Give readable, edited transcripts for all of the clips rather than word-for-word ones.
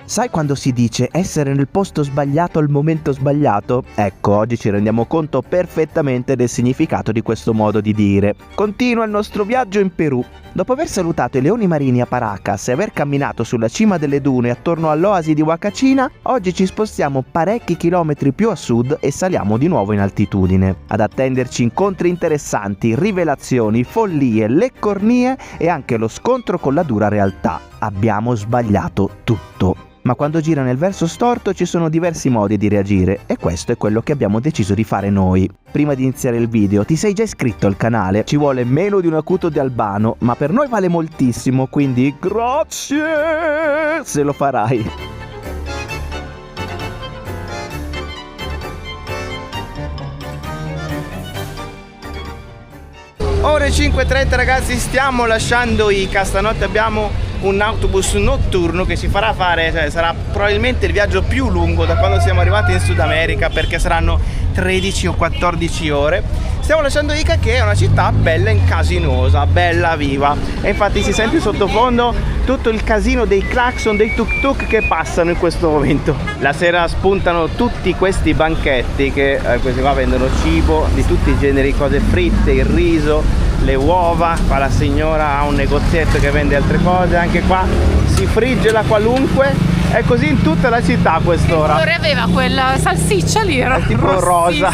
Sai quando si dice essere nel posto sbagliato al momento sbagliato? Ecco, oggi ci rendiamo conto perfettamente del significato di questo modo di dire. Continua il nostro viaggio in Perù. Dopo aver salutato i leoni marini a Paracas e aver camminato sulla cima delle dune attorno all'oasi di Huacachina, oggi ci spostiamo parecchi chilometri più a sud e saliamo di nuovo in altitudine. Ad attenderci incontri interessanti, rivelazioni, follie, le cornie e anche lo scontro con la dura realtà. Abbiamo sbagliato tutto. Ma quando gira nel verso storto ci sono diversi modi di reagire e questo è quello che abbiamo deciso di fare noi. Prima di iniziare il video, ti sei già iscritto al canale? Ci vuole meno di un acuto di Albano, ma per noi vale moltissimo, quindi grazie se lo farai. Ore 5:30 ragazzi, stiamo lasciando Ica. Stanotte abbiamo un autobus notturno che ci farà fare, cioè sarà probabilmente il viaggio più lungo da quando siamo arrivati in Sud America, perché saranno 13 o 14 ore. Stiamo lasciando Ica, che è una città bella incasinosa, bella viva, e infatti si sente sottofondo tutto il casino dei clacson dei tuk tuk che passano in questo momento. La sera spuntano tutti questi banchetti che questi qua vendono cibo di tutti i generi, cose fritte, il riso, le uova. Qua la signora ha un negozietto che vende altre cose, anche qua si frigge la qualunque. È così in tutta la città a quest'ora. Che colore aveva quella salsiccia lì? Era tipo rosa.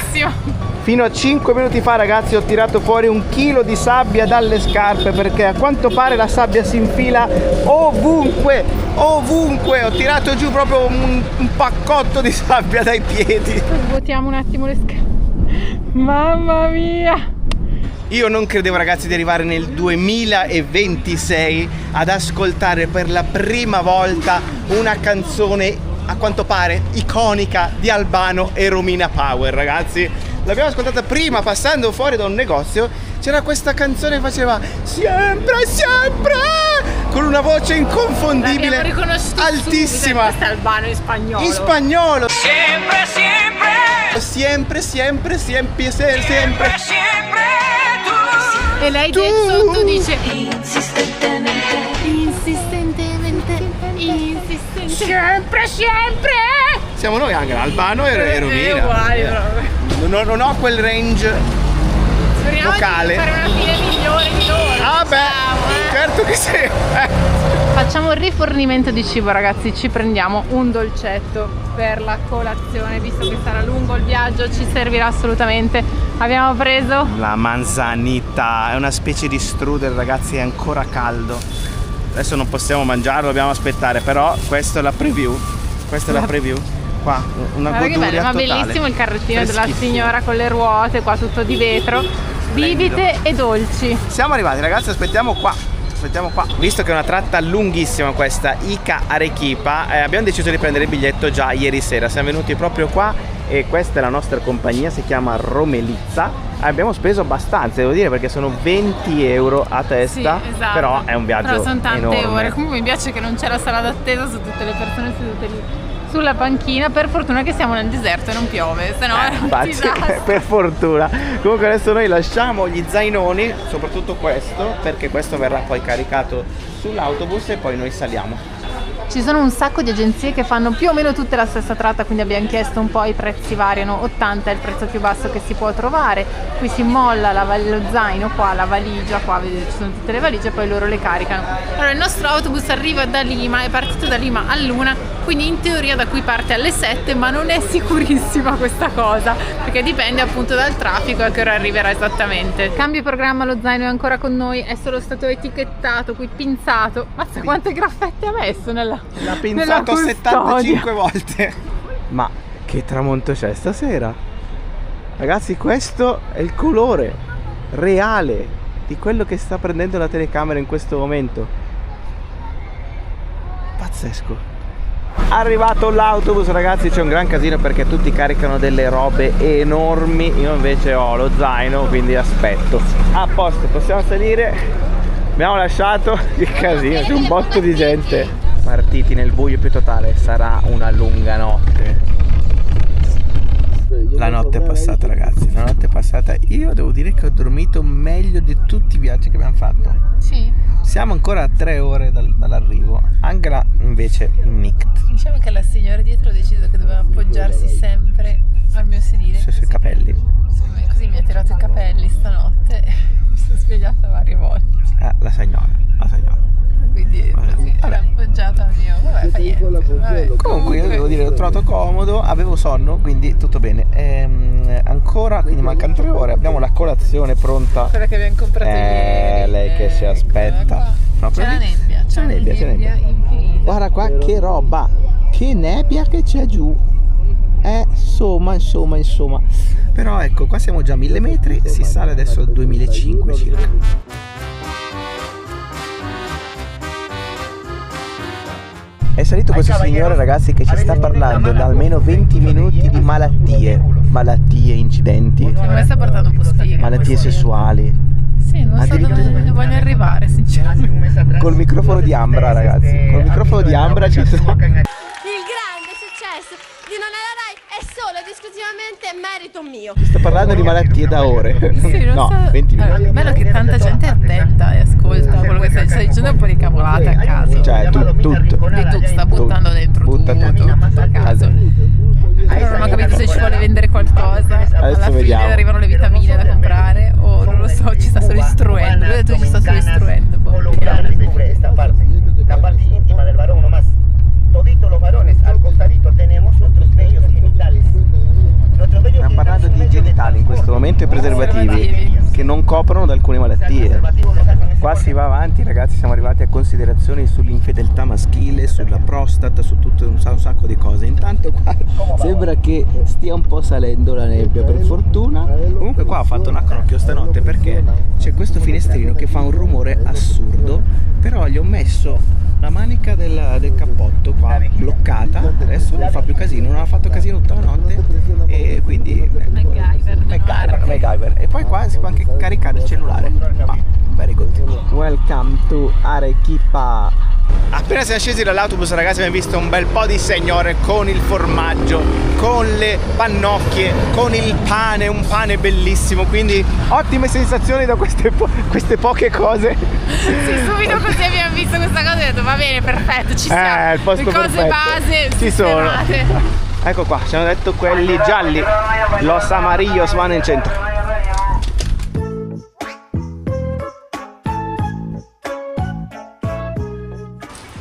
Fino a 5 minuti fa ragazzi ho tirato fuori 1 chilo di sabbia dalle scarpe, perché a quanto pare la sabbia si infila ovunque, ovunque. Ho tirato giù proprio un paccotto di sabbia dai piedi. Svuotiamo un attimo le scarpe. Mamma mia! Io non credevo ragazzi di arrivare nel 2026 ad ascoltare per la prima volta una canzone a quanto pare iconica di Albano e Romina Power. Ragazzi, l'abbiamo ascoltata prima passando fuori da un negozio, c'era questa canzone che faceva sempre sempre con una voce inconfondibile, altissima. Questo è Albano in spagnolo. In spagnolo. Siempre, siempre. Sempre, sempre, sempre, sempre. E lei sotto dice insistentemente, sempre, sempre. Siamo noi anche, Albano e Romina. Uguali, non ho quel range. Speriamo vocale. di fare una fine migliore di loro. Ah beh, certo che sì. Facciamo il rifornimento di cibo ragazzi, ci prendiamo un dolcetto per la colazione, visto che sarà lungo il viaggio, ci servirà assolutamente. Abbiamo preso la manzanita, è una specie di strudel ragazzi, è ancora caldo. Adesso non possiamo mangiarlo, dobbiamo aspettare, però questa è la preview. Questa è la preview. Qua, una goduria bello, ma totale. bellissimo il carrettino della signora con le ruote, qua tutto di vetro, bibite e dolci. Siamo arrivati ragazzi, aspettiamo qua. Visto che è una tratta lunghissima questa, Ica Arequipa, abbiamo deciso di prendere il biglietto già ieri sera. Siamo venuti proprio qua e questa è la nostra compagnia, si chiama Romelizza. Abbiamo speso abbastanza, devo dire, perché sono 20 euro a testa, sì, esatto. Però è un viaggio enorme. Sono tante ore, comunque mi piace che non c'è la sala d'attesa su tutte le persone sedute lì sulla panchina. Per fortuna che siamo nel deserto e non piove, se no era un disastro. Per fortuna. Comunque adesso noi lasciamo gli zainoni, soprattutto questo, perché questo verrà poi caricato sull'autobus e poi noi saliamo. Ci sono un sacco di agenzie che fanno più o meno tutte la stessa tratta, quindi abbiamo chiesto un po', i prezzi variano, 80 è il prezzo più basso che si può trovare. Qui si molla lo zaino, qua la valigia, qua vedete ci sono tutte le valigie e poi loro le caricano. Allora il nostro autobus arriva da Lima, è partito da Lima all'1, quindi in teoria da qui parte alle 7, ma non è sicurissima questa cosa, perché dipende appunto dal traffico e a che ora arriverà esattamente. Cambio programma, lo zaino è ancora con noi, è solo stato etichettato, qui pinzato. Mazza quante graffette ha messo nella l'ha pinzato 75 volte. Ma che tramonto c'è stasera? Ragazzi, questo è il colore reale di quello che sta prendendo la telecamera in questo momento. Pazzesco. Arrivato l'autobus ragazzi, c'è un gran casino perché tutti caricano delle robe enormi. Io invece ho lo zaino, quindi aspetto. A posto, possiamo salire. Abbiamo lasciato il casino, c'è un botto di gente. Partiti nel buio più totale, sarà una lunga notte. La notte è passata, ragazzi, la notte è passata. Io devo dire che ho dormito meglio di tutti i viaggi che abbiamo fatto. Sì. Siamo ancora a 3 ore dall'arrivo. Angela invece nicked. Diciamo che la signora dietro ha deciso che doveva appoggiarsi sempre al mio sedile. Sui capelli. Così mi ha tirato i capelli stanotte e mi sono svegliata varie volte. La signora. Qui dietro, sì, era appoggiata al mio. Vabbè, fa niente. Vabbè. Comunque io devo dire, l'ho trovato comodo, avevo sonno, quindi tutto bene. Ancora, quindi mancano 3 ore, abbiamo la colazione pronta. Quella che abbiamo comprato ieri. Lei che si aspetta. No, C'è la nebbia, c'è la nebbia infinita. Guarda qua che roba, che nebbia che c'è giù. Insomma. Però ecco, qua siamo già a 1000 metri, si sale adesso al 2005 circa. È salito questo signore, ragazzi, che ci sta parlando da almeno 20 minuti di malattie, incidenti, Ma sta portando un po' sfiga. malattie sessuali. Sì, non so dove voglio arrivare, sinceramente. Col microfono di Ambra, ragazzi, col microfono di Ambra ci sta. Il grande successo di Non è la Rai è solo ed esclusivamente merito mio. Ci sta parlando di malattie da ore. Sì, non No, so. 20 minuti. È bello che tanta gente è attenta e ascolta quello che stai dicendo, un po' di cavolate a caso. Cioè, tutto. Di tu sta buttando dentro Butta tutto a caso. Allora non ho capito se ci vuole vendere qualcosa. Alla fine vediamo. arrivano le vitamine da comprare o non lo so, ci sta solo istruendo. Lui ha detto che ci sta solo istruendo. Boh, vediamo. Descubre esta parte, la parte íntima del varón nomás. Toditos los varones al costadito tenemos nuestros vellos genitales. Nuestros vellos Stiamo parlando di genitali in questo momento e preservativi che non coprono da alcune malattie. Qua si va avanti, ragazzi, siamo arrivati a considerazioni sull'infedeltà maschile, sulla prostata, su tutto un sacco di cose. Intanto qua sembra che stia un po' salendo la nebbia, per fortuna. Comunque qua ho fatto un accrocchio stanotte perché c'è questo finestrino che fa un rumore assurdo, però gli ho messo la manica del cappotto qua bloccata, adesso non fa più casino, non ha fatto casino tutta la notte e quindi MacGyver. E poi qua si può anche caricare il cellulare. Very good. Welcome to Arequipa. Appena siamo scesi dall'autobus, ragazzi, abbiamo visto un bel po' di signore con il formaggio, con le pannocchie, con il pane, un pane bellissimo, quindi ottime sensazioni da queste poche cose. Sì, subito così abbiamo visto questa cosa e ho detto va bene, perfetto, ci siamo. Il posto le cose perfetto. base Ci sono. sistemate. Ecco qua, ci hanno detto quelli gialli, los amarillos van in centro.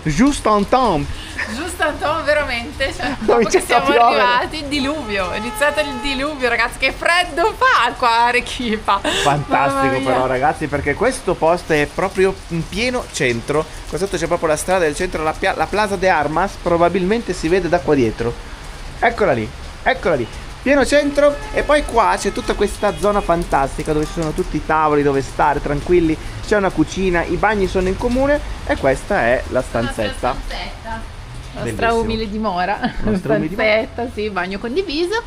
Giusto en temps. Giusto Antonio, veramente, cioè, Non dopo che iniziato siamo a piovere. arrivati, il diluvio, è iniziato il diluvio, ragazzi, che freddo fa qua a Arequipa. Fantastico Mamma mia. però, ragazzi, perché questo posto è proprio in pieno centro. Qua sotto c'è proprio la strada del centro, la Plaza de Armas, probabilmente si vede da qua dietro. Eccola lì, pieno centro. E poi qua c'è tutta questa zona fantastica dove ci sono tutti i tavoli dove stare tranquilli, c'è una cucina, i bagni sono in comune e questa è la stanzetta. Nostra Bellissimo. umile dimora, Nostra umile dimora. stanzetta, sì, bagno condiviso,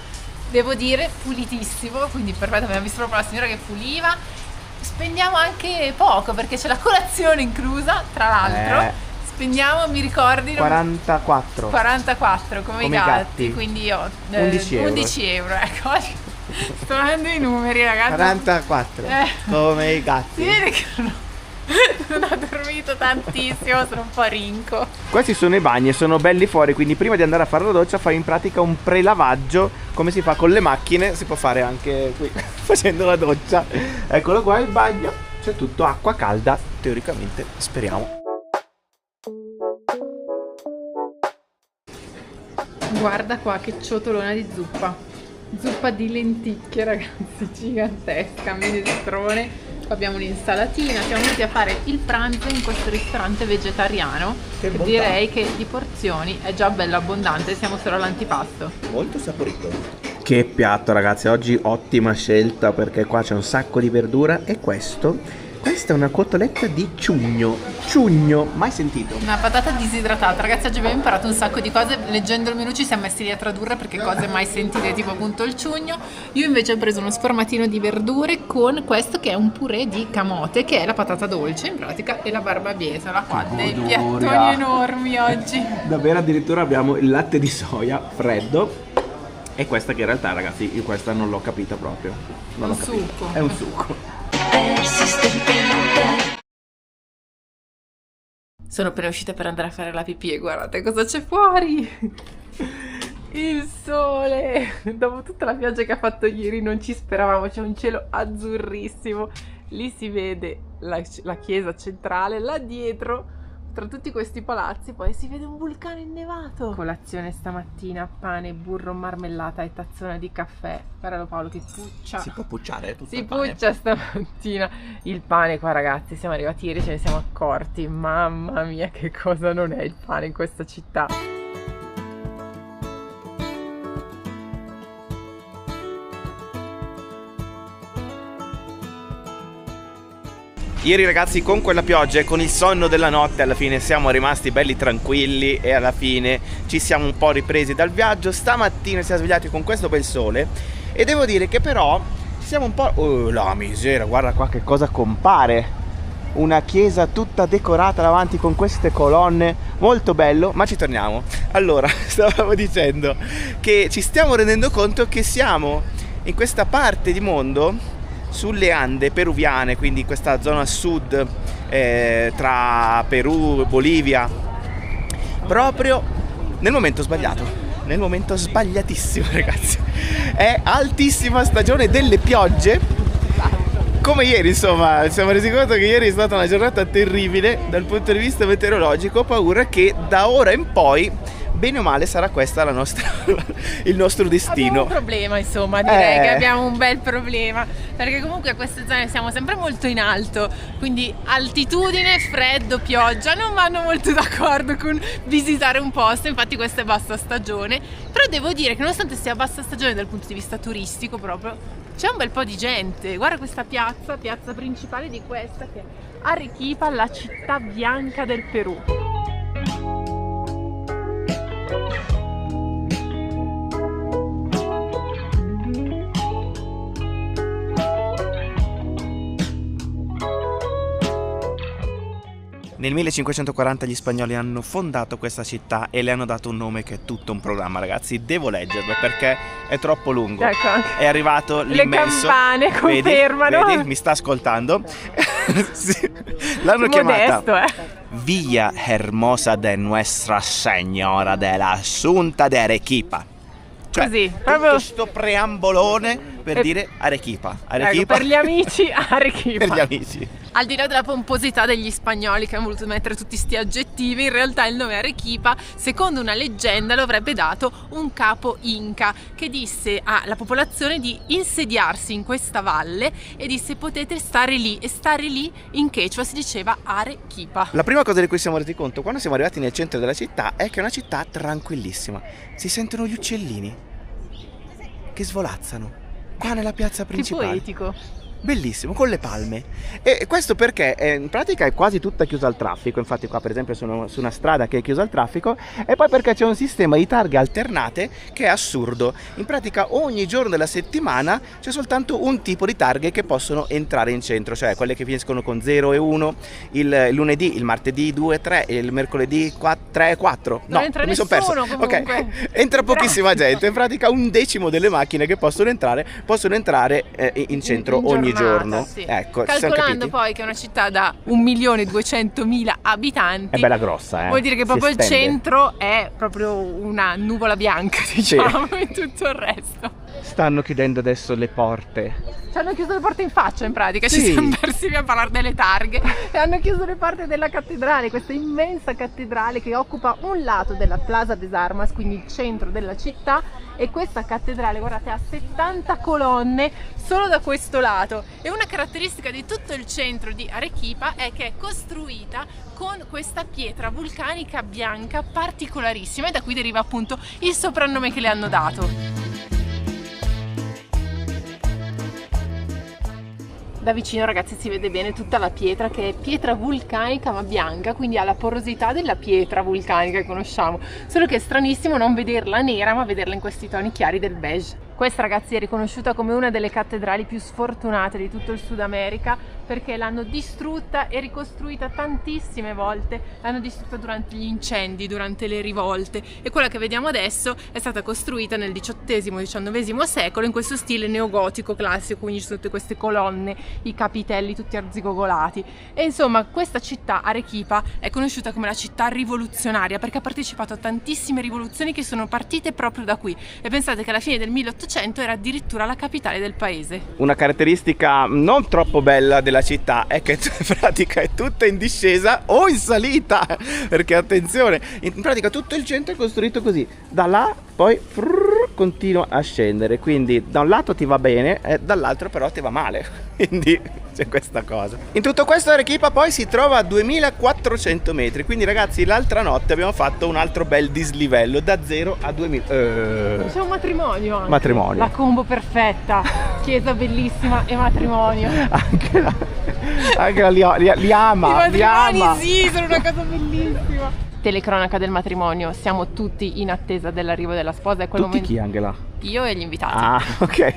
devo dire pulitissimo, quindi perfetto, abbiamo visto proprio la signora che puliva. Spendiamo anche poco perché c'è la colazione inclusa, tra l'altro. Spendiamo, mi ricordi? 44 come i gatti, quindi io 11 euro. 11 euro, ecco. Sto avendo i numeri, ragazzi. 44 come i gatti. Si vede che non ho dormito tantissimo, sono un po' rinco. Questi sono i bagni, sono belli fuori, quindi prima di andare a fare la doccia fai in pratica un prelavaggio come si fa con le macchine, si può fare anche qui facendo la doccia. Eccolo qua il bagno, c'è tutto acqua calda, teoricamente, speriamo. Guarda qua che ciotolona di zuppa di lenticchie, ragazzi, gigantesca, minestrone. Qua abbiamo un'insalatina, siamo venuti a fare il pranzo in questo ristorante vegetariano Che bontà. direi che di porzioni è già bello abbondante, siamo solo all'antipasto. Molto saporito. Che piatto, ragazzi, oggi ottima scelta perché qua c'è un sacco di verdura e questa è una cotoletta di ciugno, mai sentito. Una patata disidratata, ragazzi, oggi abbiamo imparato un sacco di cose, leggendo il menù ci siamo messi lì a tradurre perché cose mai sentite, tipo appunto il ciugno. Io invece ho preso uno sformatino di verdure con questo che è un purè di camote, che è la patata dolce in pratica, e la barbabietola qua, dei goduria. piattoni enormi oggi. Davvero, addirittura abbiamo il latte di soia freddo E questa che in realtà, ragazzi, io questa non l'ho capita proprio. Non l'ho capita. Succo. È un succo. Sono appena uscita per andare a fare la pipì e guardate cosa c'è fuori! Il sole! Dopo tutta la pioggia che ha fatto ieri non ci speravamo, c'è un cielo azzurrissimo. Lì si vede la chiesa centrale, là dietro, tra tutti questi palazzi, poi si vede un vulcano innevato. Colazione stamattina, pane, burro, marmellata e tazzona di caffè. Guardalo Paolo che puccia. Si può pucciare tutto Si il pane. puccia stamattina. Il pane qua, ragazzi, siamo arrivati ieri, ce ne siamo accorti. Mamma mia, che cosa non è il pane in questa città. Ieri, ragazzi, con quella pioggia e con il sonno della notte, alla fine siamo rimasti belli tranquilli e alla fine ci siamo un po' ripresi dal viaggio. Stamattina siamo svegliati con questo bel sole e devo dire che però siamo un po'... Oh, la misera, guarda qua che cosa compare. Una chiesa tutta decorata davanti con queste colonne, molto bello, ma ci torniamo. Allora, stavamo dicendo che ci stiamo rendendo conto che siamo in questa parte di mondo, sulle Ande peruviane, quindi questa zona sud tra Perù e Bolivia, proprio nel momento sbagliato, nel momento sbagliatissimo, ragazzi. È altissima stagione delle piogge, come ieri, insomma. Ci siamo resi conto che ieri è stata una giornata terribile dal punto di vista meteorologico. Ho paura che da ora in poi, bene o male, sarà questa la nostra, il nostro destino. Abbiamo un problema, insomma, direi che abbiamo un bel problema, perché comunque a queste zone siamo sempre molto in alto, quindi altitudine, freddo, pioggia non vanno molto d'accordo con visitare un posto. Infatti questa è bassa stagione, però devo dire che nonostante sia bassa stagione dal punto di vista turistico proprio, c'è un bel po' di gente. Guarda questa piazza principale di questa, che è Arequipa, la città bianca del Perù. Nel 1540 gli spagnoli hanno fondato questa città e le hanno dato un nome che è tutto un programma, ragazzi. Devo leggerlo perché è troppo lungo. Ecco, è arrivato l'immenso... Le campane confermano. Vedi? Mi sta ascoltando. Sì. L'hanno Modesto, chiamata Villa Hermosa de Nuestra Señora de la Asunta de Arequipa. Cioè, così, tutto proprio sto preambolone per dire Arequipa. Ecco, per gli amici Arequipa. Per gli amici. Al di là della pomposità degli spagnoli che hanno voluto mettere tutti sti aggettivi, in realtà il nome Arequipa, secondo una leggenda, lo avrebbe dato un capo inca che disse alla popolazione di insediarsi in questa valle e disse potete stare lì, e stare lì in quechua si diceva Arequipa. La prima cosa di cui siamo resi conto quando siamo arrivati nel centro della città è che è una città tranquillissima. Si sentono gli uccellini che svolazzano qua nella piazza principale. Che poetico. Bellissimo, con le palme. E questo perché in pratica è quasi tutta chiusa al traffico. Infatti qua per esempio sono su una strada che è chiusa al traffico. E poi perché c'è un sistema di targhe alternate che è assurdo. In pratica ogni giorno della settimana c'è soltanto un tipo di targhe che possono entrare in centro, cioè quelle che finiscono con 0 e 1 il lunedì, il martedì 2 e 3 e il mercoledì 3 e 4. Non No, entra mi sono perso. comunque. Ok, entra pochissima gente. In pratica un decimo delle macchine che possono entrare in centro ogni giorno. Sì. Ecco, ci siamo calcolando capiti? poi che è una città da 1.200.000 abitanti, È bella grossa, vuol dire che Si proprio il estende. centro è proprio una nuvola bianca, diciamo, in tutto il resto. Stanno chiudendo adesso le porte. Ci hanno chiuso le porte in faccia, in pratica, Sì. ci siamo persi a parlare delle targhe e hanno chiuso le porte della cattedrale, questa immensa cattedrale che occupa un lato della Plaza des Armas, quindi il centro della città, e questa cattedrale, guardate, ha 70 colonne solo da questo lato. E una caratteristica di tutto il centro di Arequipa è che è costruita con questa pietra vulcanica bianca particolarissima, e da cui deriva appunto il soprannome che le hanno dato. Da vicino, ragazzi, si vede bene tutta la pietra, che è pietra vulcanica ma bianca, quindi ha la porosità della pietra vulcanica che conosciamo, solo che è stranissimo non vederla nera ma vederla in questi toni chiari del beige. Questa, ragazzi, è riconosciuta come una delle cattedrali più sfortunate di tutto il Sud America, perché l'hanno distrutta e ricostruita tantissime volte, l'hanno distrutta durante gli incendi, durante le rivolte, e quella che vediamo adesso è stata costruita nel XVIII-XIX secolo in questo stile neogotico classico, quindi ci sono tutte queste colonne, i capitelli tutti arzigogolati. E insomma, questa città, Arequipa, è conosciuta come la città rivoluzionaria perché ha partecipato a tantissime rivoluzioni che sono partite proprio da qui, e pensate che alla fine del 1800 era addirittura la capitale del paese. Una caratteristica non troppo bella della città è che in pratica è tutta in discesa o in salita, perché attenzione, in pratica tutto il centro è costruito così, da là poi continua a scendere, quindi da un lato ti va bene e dall'altro però ti va male, quindi c'è questa cosa. In tutto questo Arequipa poi si trova a 2400 metri, quindi ragazzi l'altra notte abbiamo fatto un altro bel dislivello da 0 a 2000. C'è un matrimonio anche. Matrimonio. La combo perfetta, chiesa bellissima e matrimonio. Anche li ama. I matrimoni sì, sono una cosa bellissima. Telecronaca del matrimonio, siamo tutti in attesa dell'arrivo della sposa. È quel Tutti momento... chi, Angela? Io e gli invitati. Ah, ok.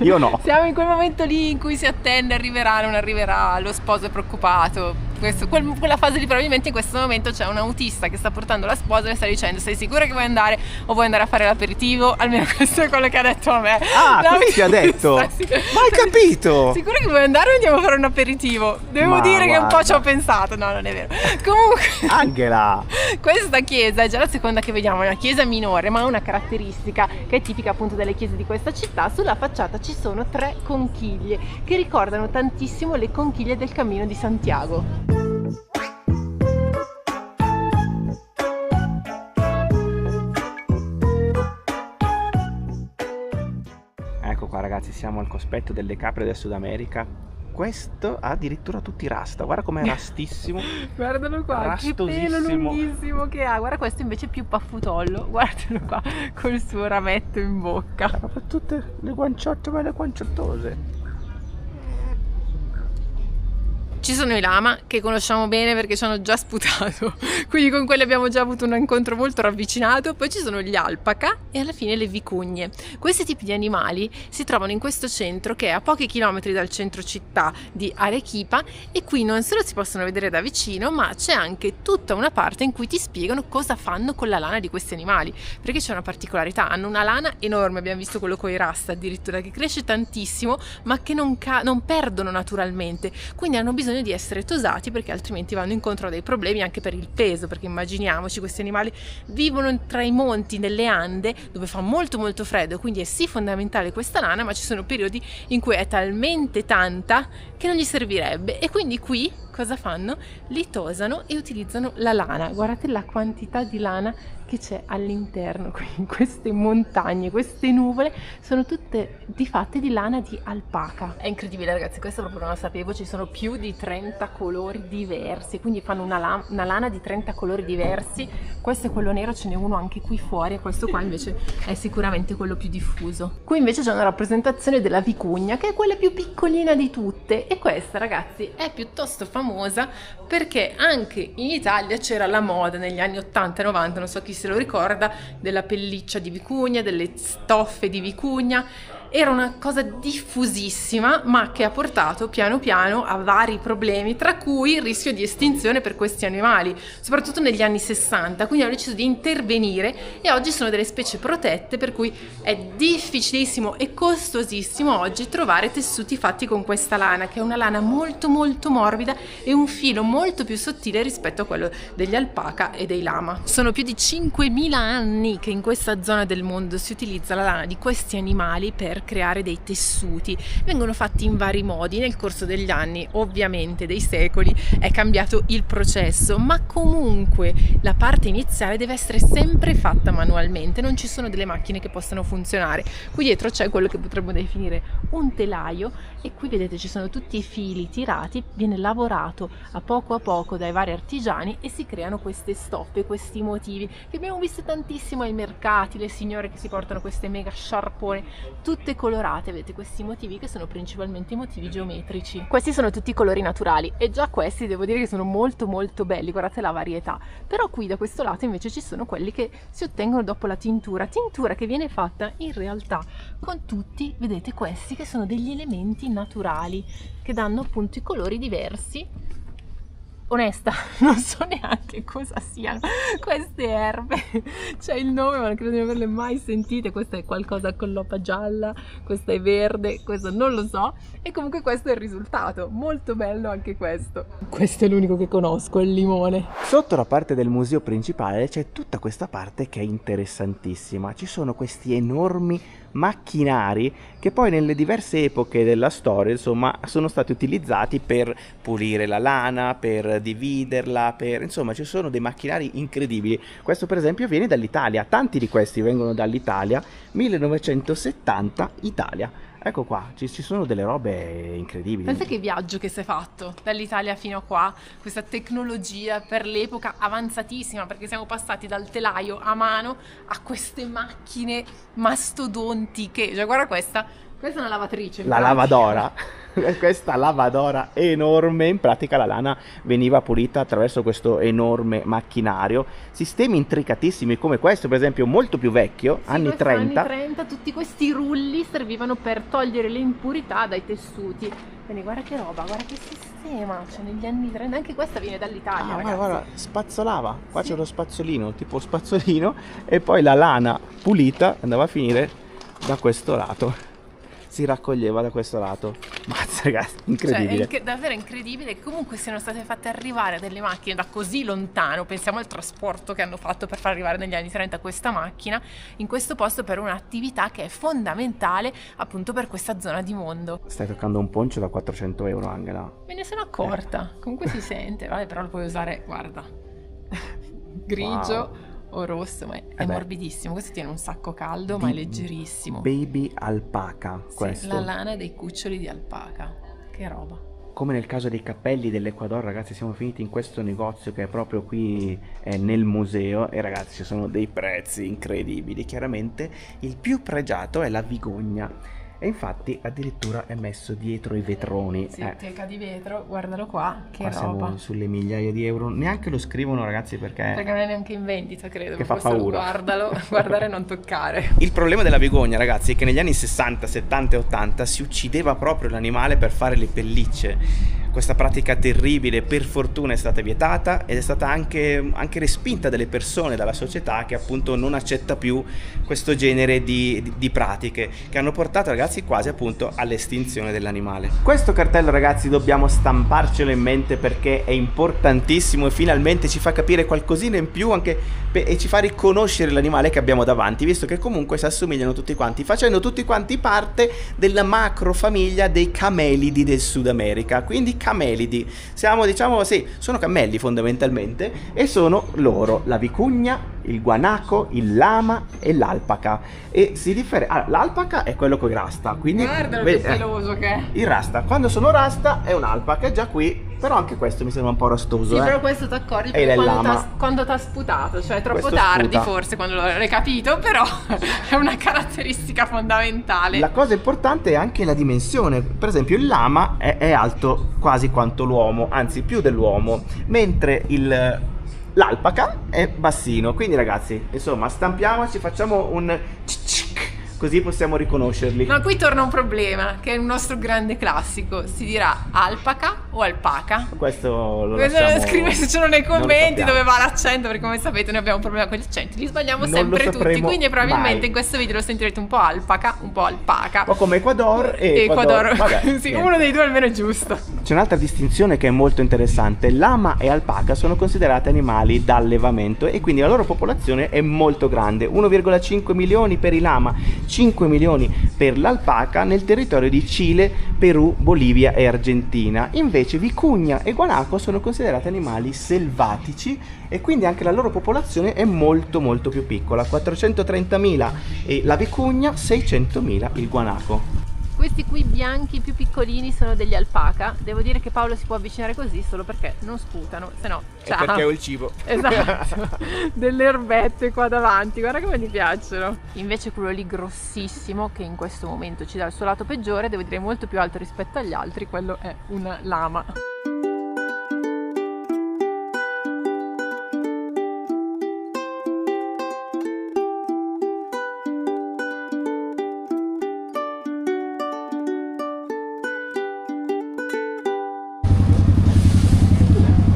Io no. Siamo in quel momento lì in cui si attende, arriverà, non arriverà, lo sposo è preoccupato. Quella fase lì, probabilmente in questo momento c'è un autista che sta portando la sposa e le sta dicendo: sei sicura che vuoi andare o vuoi andare a fare l'aperitivo? Almeno questo è quello che ha detto a me. Ah, così ti ha detto? Sì. Ma hai capito? Sicura che vuoi andare o andiamo a fare un aperitivo? Devo dire che un po' ci ho pensato. No, non è vero. Comunque, Angela, questa chiesa è già la seconda che vediamo, è una chiesa minore, ma ha una caratteristica che è tipica appunto delle chiese di questa città. Sulla facciata ci sono 3 conchiglie che ricordano tantissimo le conchiglie del Cammino di Santiago. ecco qua ragazzi, siamo al cospetto delle capre del Sud America. Questo ha addirittura tutti rasta, guarda com'è rastissimo. Guardalo qua, che pelo lunghissimo che ha. Guarda, questo invece è più paffutollo. Guardalo qua, col suo rametto in bocca. Ha proprio tutte le guanciotte belle guanciottose. Ci sono i lama, che conosciamo bene perché ci hanno già sputato, quindi con quelli abbiamo già avuto un incontro molto ravvicinato. Poi ci sono gli alpaca e alla fine le vicugne. Questi tipi di animali si trovano in questo centro che è a pochi chilometri dal centro città di Arequipa, e qui non solo si possono vedere da vicino, ma c'è anche tutta una parte in cui ti spiegano cosa fanno con la lana di questi animali, perché c'è una particolarità: hanno una lana enorme, abbiamo visto quello coi rasta addirittura, che cresce tantissimo ma che non perdono naturalmente, quindi hanno bisogno di essere tosati perché altrimenti vanno incontro a dei problemi anche per il peso, perché immaginiamoci, questi animali vivono tra i monti nelle Ande dove fa molto molto freddo, quindi è sì fondamentale questa lana, ma ci sono periodi in cui è talmente tanta che non gli servirebbe, e quindi qui cosa fanno? Li tosano e utilizzano la lana. Guardate la quantità di lana che c'è all'interno qui, in queste montagne, queste nuvole sono tutte fatte di lana di alpaca. È incredibile ragazzi, questo proprio non lo sapevo, ci sono più di 30 colori diversi, quindi fanno una lana di 30 colori diversi. Questo è quello nero, ce n'è uno anche qui fuori, e questo qua invece è sicuramente quello più diffuso. Qui invece c'è una rappresentazione della vicugna, che è quella più piccolina di tutte, e questa ragazzi è piuttosto famosa perché anche in Italia c'era la moda negli anni 80 e 90, non so chi se lo ricorda, della pelliccia di vicugna, delle stoffe di vicugna. Era una cosa diffusissima, ma che ha portato piano piano a vari problemi, tra cui il rischio di estinzione per questi animali, soprattutto negli anni 60. Quindi hanno deciso di intervenire e oggi sono delle specie protette, per cui è difficilissimo e costosissimo oggi trovare tessuti fatti con questa lana, che è una lana molto molto morbida e un filo molto più sottile rispetto a quello degli alpaca e dei lama. Sono più di 5.000 anni che in questa zona del mondo si utilizza la lana di questi animali per creare dei tessuti. Vengono fatti in vari modi, nel corso degli anni, ovviamente dei secoli, è cambiato il processo, ma comunque la parte iniziale deve essere sempre fatta manualmente, non ci sono delle macchine che possano funzionare. Qui dietro c'è quello che potremmo definire un telaio, e qui vedete ci sono tutti i fili tirati, viene lavorato a poco dai vari artigiani e si creano queste stoffe, questi motivi che abbiamo visto tantissimo ai mercati, le signore che si portano queste mega sciarpone tutte tutte colorate, vedete questi motivi che sono principalmente i motivi geometrici. Questi sono tutti i colori naturali e già questi devo dire che sono molto molto belli, guardate la varietà. Però qui da questo lato invece ci sono quelli che si ottengono dopo la tintura che viene fatta in realtà con tutti, vedete, questi che sono degli elementi naturali che danno appunto i colori diversi. Onesta, non so neanche cosa siano queste erbe, c'è il nome ma non credo di non averle mai sentite. Questa è qualcosa con l'opa gialla, questa è verde, questo non lo so, e comunque questo è il risultato, molto bello anche questo. Questo è l'unico che conosco, il limone. Sotto la parte del museo principale c'è tutta questa parte che è interessantissima, ci sono questi enormi macchinari che poi nelle diverse epoche della storia insomma sono stati utilizzati per pulire la lana, per dividerla, insomma ci sono dei macchinari incredibili. Questo per esempio viene dall'Italia, tanti di questi vengono dall'Italia, 1970 Italia. Ecco qua, ci sono delle robe incredibili. Pensa che viaggio che si è fatto dall'Italia fino a qua, questa tecnologia per l'epoca avanzatissima, perché siamo passati dal telaio a mano a queste macchine mastodontiche. Cioè guarda questa è una lavatrice. La lavadora. Questa lavadora enorme, in pratica la lana veniva pulita attraverso questo enorme macchinario. Sistemi intricatissimi come questo, per esempio, molto più vecchio, sì, anni 30. Anni 30, tutti questi rulli servivano per togliere le impurità dai tessuti. Quindi guarda che roba, guarda che sistema, cioè negli anni 30, anche questa viene dall'Italia, ragazzi. Guarda, spazzolava, qua c'è lo spazzolino, tipo spazzolino, e poi la lana pulita andava a finire da questo lato. Si raccoglieva da questo lato. Mazza ragazzi, incredibile. Cioè, è davvero incredibile che comunque siano state fatte arrivare delle macchine da così lontano. Pensiamo al trasporto che hanno fatto per far arrivare negli anni 30 questa macchina in questo posto per un'attività che è fondamentale appunto per questa zona di mondo. Stai toccando un poncio da 400 euro, Angela. Me ne sono accorta. Comunque si sente, vabbè, però lo puoi usare, guarda, grigio. Wow. O rosso, ma è morbidissimo. Questo tiene un sacco caldo, ma è leggerissimo. Baby alpaca, questo. Sì, la lana dei cuccioli di alpaca. Che roba. Come nel caso dei cappelli dell'Ecuador, ragazzi, siamo finiti in questo negozio che è proprio qui nel museo e ragazzi ci sono dei prezzi incredibili. Chiaramente il più pregiato è la vigogna. E infatti addirittura è messo dietro i vetroni. Sì, teca di vetro, guardalo qua, che qua roba. Siamo sulle migliaia di euro, neanche lo scrivono ragazzi perché non è neanche in vendita, credo. Che fa paura. Guardalo, guardare e non toccare. Il problema della vigogna, ragazzi, è che negli anni 60, 70 e 80 si uccideva proprio l'animale per fare le pellicce. Questa pratica terribile per fortuna è stata vietata ed è stata anche respinta dalle persone, dalla società che appunto non accetta più questo genere di pratiche che hanno portato ragazzi quasi appunto all'estinzione dell'animale. Questo cartello ragazzi dobbiamo stamparcelo in mente perché è importantissimo e finalmente ci fa capire qualcosina in più e ci fa riconoscere l'animale che abbiamo davanti, visto che comunque si assomigliano tutti quanti, facendo tutti quanti parte della macro famiglia dei camelidi del Sud America. Quindi camelidi, siamo diciamo sì, sono cammelli fondamentalmente e sono loro la vicugna, il guanaco, il lama e l'alpaca. E si differenzia, l'alpaca è quello con i rasta, quindi guardalo che peloso che è. Il rasta, quando sono rasta è un'alpaca, è già qui. Però anche questo mi sembra un po' rastoso. Sì, però questo ti accorgi perché quando t'ha sputato, cioè troppo questo tardi sputa. Forse quando l'hai capito, però è una caratteristica fondamentale. La cosa importante è anche la dimensione. Per esempio il lama è alto quasi quanto l'uomo, anzi più dell'uomo, mentre l'alpaca è bassino. Quindi ragazzi, insomma, stampiamoci, facciamo un così possiamo riconoscerli. Ma qui torna un problema, che è un nostro grande classico. Si dirà alpaca o alpaca? Questo lo scrivetecelo nei commenti dove va l'accento, perché come sapete noi abbiamo un problema con gli accenti, li sbagliamo sempre tutti, quindi probabilmente mai. In questo video lo sentirete un po' alpaca, un po' alpaca. O come Ecuador e Ecuador. Vabbè, sì, uno dei due almeno è giusto. C'è un'altra distinzione che è molto interessante. Lama e alpaca sono considerate animali da allevamento e quindi la loro popolazione è molto grande, 1,5 milioni per i lama, 5 milioni per l'alpaca nel territorio di Cile, Perù, Bolivia e Argentina. Invece vicugna e guanaco sono considerati animali selvatici e quindi anche la loro popolazione è molto molto più piccola, 430.000 e la vicugna, 600.000 il guanaco. Questi qui bianchi più piccolini sono degli alpaca. Devo dire che Paolo si può avvicinare così solo perché non sputano, se no ciao. Perché ho il cibo. Esatto. Delle erbette qua davanti, guarda come gli piacciono. Invece quello lì grossissimo, che in questo momento ci dà il suo lato peggiore, devo dire molto più alto rispetto agli altri, quello è una lama.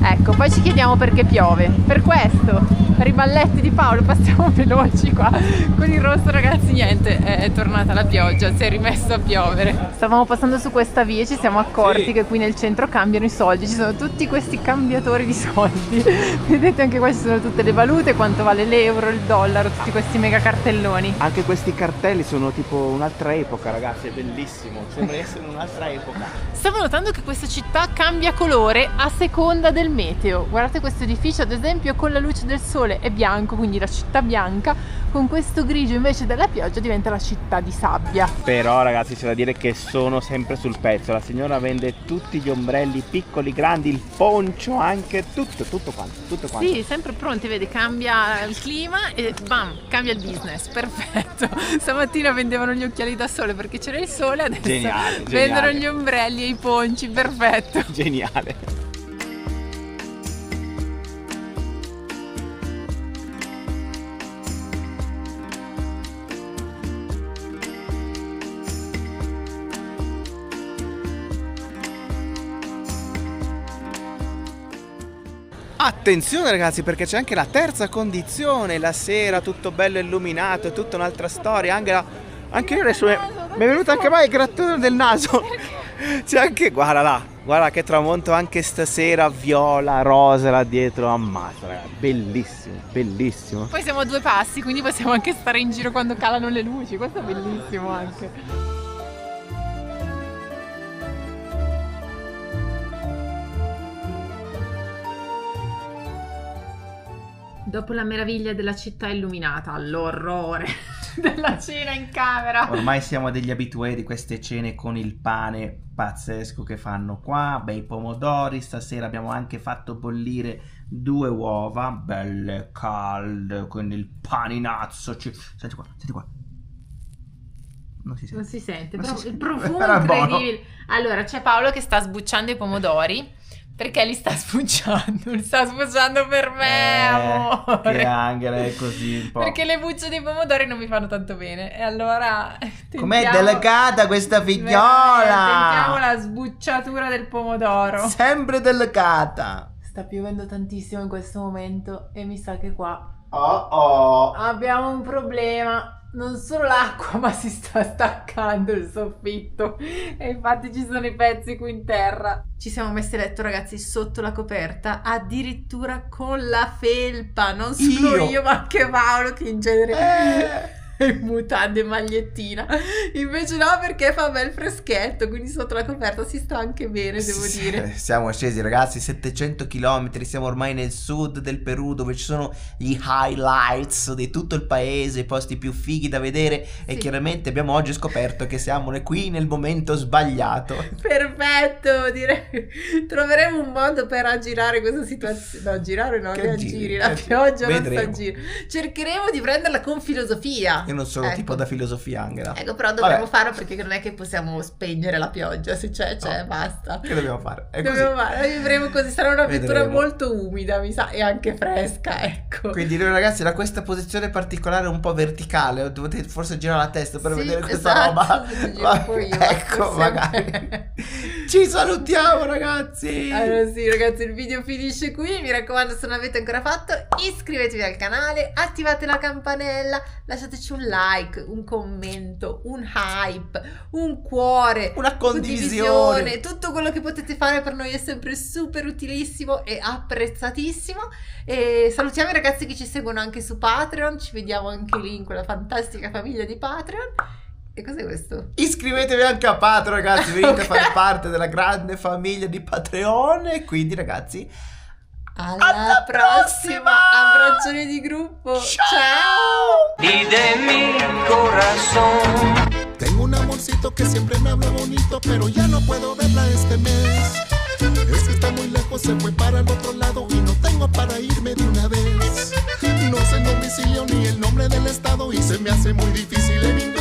Ecco, poi ci chiediamo perché piove. Per questo, per i balletti di Paolo, passiamo veloci qua. Con il rosso, ragazzi, niente, è tornata la pioggia, si è rimesso a piovere. Stavamo passando su questa via e ci siamo accorti che qui nel centro cambiano i soldi. Ci sono tutti questi cambiatori di soldi. Vedete, anche qua ci sono tutte le valute, quanto vale l'euro, il dollaro, tutti questi mega cartelloni. Anche questi cartelli sono tipo un'altra epoca, ragazzi, è bellissimo. Sembra essere un'altra epoca. Stavo notando che questa città cambia colore a seconda del meteo. Guardate questo edificio, ad esempio, con la luce del sole è bianco, quindi la città bianca, con questo grigio invece della pioggia diventa la città di sabbia. Però ragazzi, c'è da dire che sono sempre sul pezzo. La signora vende tutti gli ombrelli, piccoli, grandi, il poncio anche, tutto quanto. Sì, sempre pronti, vedi, cambia il clima e bam, cambia il business, perfetto. Stamattina vendevano gli occhiali da sole perché c'era il sole, adesso Geniale, vendono geniale. gli ombrelli e i ponci, perfetto. Geniale. Attenzione ragazzi, perché c'è anche la terza condizione, la sera tutto bello illuminato, è tutta un'altra storia, anche io adesso mi è venuto anche mai il grattone del naso. C'è anche, guarda là, guarda che tramonto anche stasera, viola, rosa là dietro, ammazza ragazzi, bellissimo, bellissimo. Poi siamo a 2 passi, quindi possiamo anche stare in giro quando calano le luci, questo è bellissimo anche. Dopo la meraviglia della città illuminata, l'orrore della cena in camera. Ormai siamo degli abitué di queste cene con il pane pazzesco che fanno qua, bei pomodori, stasera abbiamo anche fatto bollire 2 uova, belle calde, con il paninazzo. Senti qua. Non si sente. Però si il sente. profumo Era è buono. incredibile. Allora, c'è Paolo che sta sbucciando i pomodori. Perché li sta sbucciando? Li sta sbucciando per me, amore. Che angela è così un po'. Perché le bucce dei pomodori non mi fanno tanto bene. E allora Com'è delicata questa Tentiamo figliola! la sbucciatura del pomodoro. Sempre delicata. Sta piovendo tantissimo in questo momento e mi sa che qua Oh. abbiamo un problema. Non solo l'acqua, ma si sta staccando il soffitto. E infatti ci sono i pezzi qui in terra. Ci siamo messi a letto, ragazzi, sotto la coperta, addirittura con la felpa. Non solo io ma anche Paolo, che in genere in mutande e magliettina. Invece no, perché fa bel freschetto, quindi sotto la coperta si sta anche bene, devo dire. Siamo scesi ragazzi, 700 km, siamo ormai nel sud del Perù, dove ci sono gli highlights di tutto il paese, i posti più fighi da vedere. E chiaramente abbiamo oggi scoperto che siamo qui nel momento sbagliato. Perfetto, direi. Troveremo un modo per aggirare questa situazione. No, girare no, che aggiri la pioggia, non sta a giro. Cercheremo di prenderla con filosofia. Io non sono tipo da filosofia, Angela. Ecco, però dobbiamo farlo, perché non è che possiamo spegnere la pioggia, se c'è, basta. Che dobbiamo fare? È Dobbiamo così. fare, vivremo così, sarà un'avventura Vedremo. molto umida, mi sa, e anche fresca, ecco. Quindi noi ragazzi, da questa posizione particolare un po' verticale, dovete forse girare la testa per Sì, vedere questa esatto, roba. se giro un po' io, ma Ecco, forse magari. Ci salutiamo ragazzi. Allora sì ragazzi, il video finisce qui, mi raccomando, se non l'avete ancora fatto iscrivetevi al canale, attivate la campanella, lasciateci un like, un commento, un hype, un cuore, Una condivisione. tutto quello che potete fare per noi è sempre super utilissimo e apprezzatissimo. E salutiamo i ragazzi che ci seguono anche su Patreon, ci vediamo anche lì in quella fantastica famiglia di Patreon. E cos'è questo? Iscrivetevi anche a Patreon ragazzi, venite a fare parte della grande famiglia di Patreon. E quindi ragazzi, Alla prossima! Abbraccione di gruppo! Ciao! Y de mi corazón Tengo un amorcito que que siempre me habla bonito, pero ya no puedo verla este mes. Es que está muy lejos, se fue para el otro lado y no tengo para irme de una vez. No sé el domicilio ni el nombre del estado y se me hace muy difícil en inglés